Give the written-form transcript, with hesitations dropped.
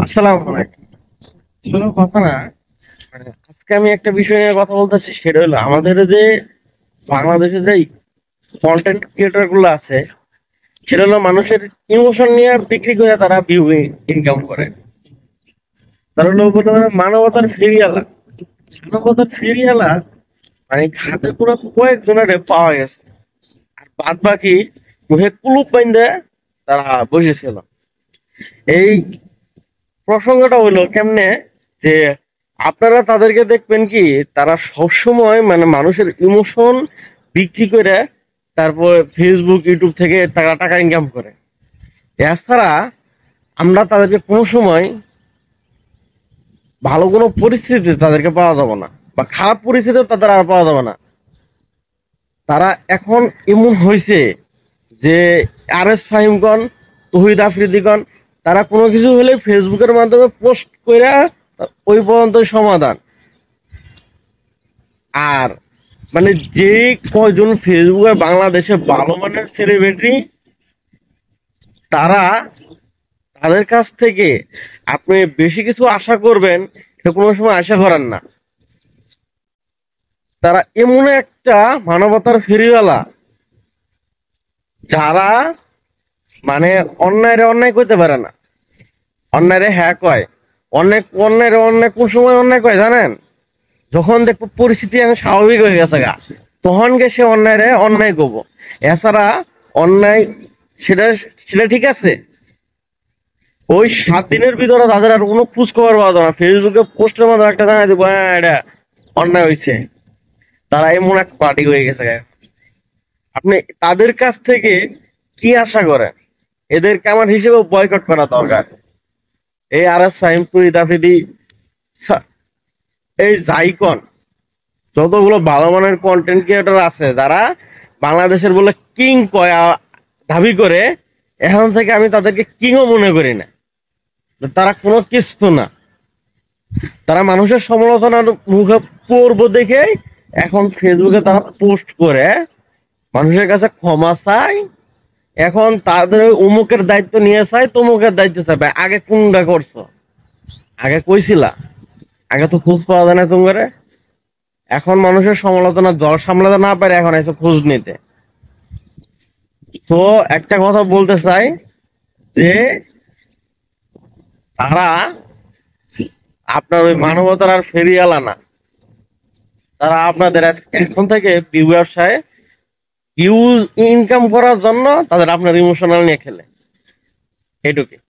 আসসালামু আলাইকুম। কোনো কথা না, আজকে আমি একটা বিষয় নিয়ে কথা বলতেছি, সেটা হলো আমাদের যে বাংলাদেশে যে কন্টেন্ট ক্রিয়েটর গুলো আছে, সেটা হলো মানুষের ইমোশন নিয়ে বিক্রি করে তারা ভিউ ইনকাম করে। তারা হলো বলতে পারে মানবতার ফেরিয়ালা। মানবতার ফেরিয়ালা মানে ঘাটে পুরো কয়েকজনের পাওয়া গেছে, আর বাদ বাকি মুখে কুলুপ বাইন্ধে তারা বসেছিল। এই প্রসঙ্গটা হইলো কেমনে, যে আপনারা তাদেরকে দেখবেন কি তারা সবসময় মানে মানুষের ইমোশন বিক্রি করে তারপর ফেসবুক ইউটিউব থেকে টাকা টাকা ইনকাম করে। এছাড়া আমরা তাদেরকে কোনো সময় ভালো কোনো পরিস্থিতিতে তাদেরকে পাওয়া যাবে না, বা খারাপ পরিস্থিতিতে তাদের আর পাওয়া যাবে না। তারা এখন এমন হয়েছে যে আর এস ফাহিমগণ, তহিদ আফ্রিদিগণ, তারা কোনো কিছু হলে ফেসবুকের মাধ্যমে পোস্ট করে ওই পর্যন্ত সমাধান। আর মানে যে কয়জন ফেসবুকে বাংলাদেশে ভালো মানের সেলিব্রিটি, তারা তাদের কাছ থেকে আপনি বেশি কিছু আশা করবেন, এটা কোনো সময় আশা করেন না। তারা এমন একটা মানবতার ফেরিওয়ালা, যারা মানে অন্যায় অন্যায় করতে পারে না, অন্যায় হ্যাঁ কয়। অনেক অন্যায় অন্যায় কোন সময় অন্যায় কয় জানেন? যখন দেখবো পরিস্থিতি এখন স্বাভাবিক হয়ে গেছে গা, তখন গে সে অন্যায় অন্যায় করবো। এছাড়া অন্যায় সেটা সেটা ঠিক আছে, ওই 7 দিনের ভিতরে তাদের আর কোনো খোঁজ খবর পাওয়া যাবে না। ফেসবুকে পোস্টের মধ্যে একটা জানাই দিব, হ্যাঁ এটা অন্যায় হয়েছে। তারা এমন এক পার্টি হয়ে গেছে গা। আপনি তাদের কাছ থেকে কি আশা করেন? এদেরকে আমার হিসেবে বয়কট করা দরকার। এই আর এস ফাহিম, তুই দাফিদি, এই জাইকন, যতগুলো ভালো মানের কন্টেন্ট ক্রিয়েটর আছে যারা বাংলাদেশের বলে কিং কয় দাবি করে, এখন থেকে আমি তাদেরকে কিংও মনে করি না। তারা কোনো কিছু না, তারা মানুষের সমালোচনার মুখে পড়বো দেখে এখন ফেসবুকে তারা পোস্ট করে মানুষের কাছে ক্ষমা চায়। এখন তাদের ওই অমুকের দায়িত্ব নিয়ে চায়, তমুকের দায়িত্ব চাইবে। আগে কোনটা করছো? আগে কইছিলা? আগে তো খোঁজ পাওয়া যায় না তোমার। এখন মানুষের সমালোচনা জল সামলাতে না পারে, এখন এসে খোঁজ নিতে। তো একটা কথা বলতে চাই, যে তারা আপনার ওই মানবতার আর ফেরিয়ালা না। তারা আপনাদের এখন থেকে ভিউ ব্যবসায় ভিউ ইনকাম করার জন্য তাদের আপনার ইমোশনাল নিয়ে খেলে, এটুকুই।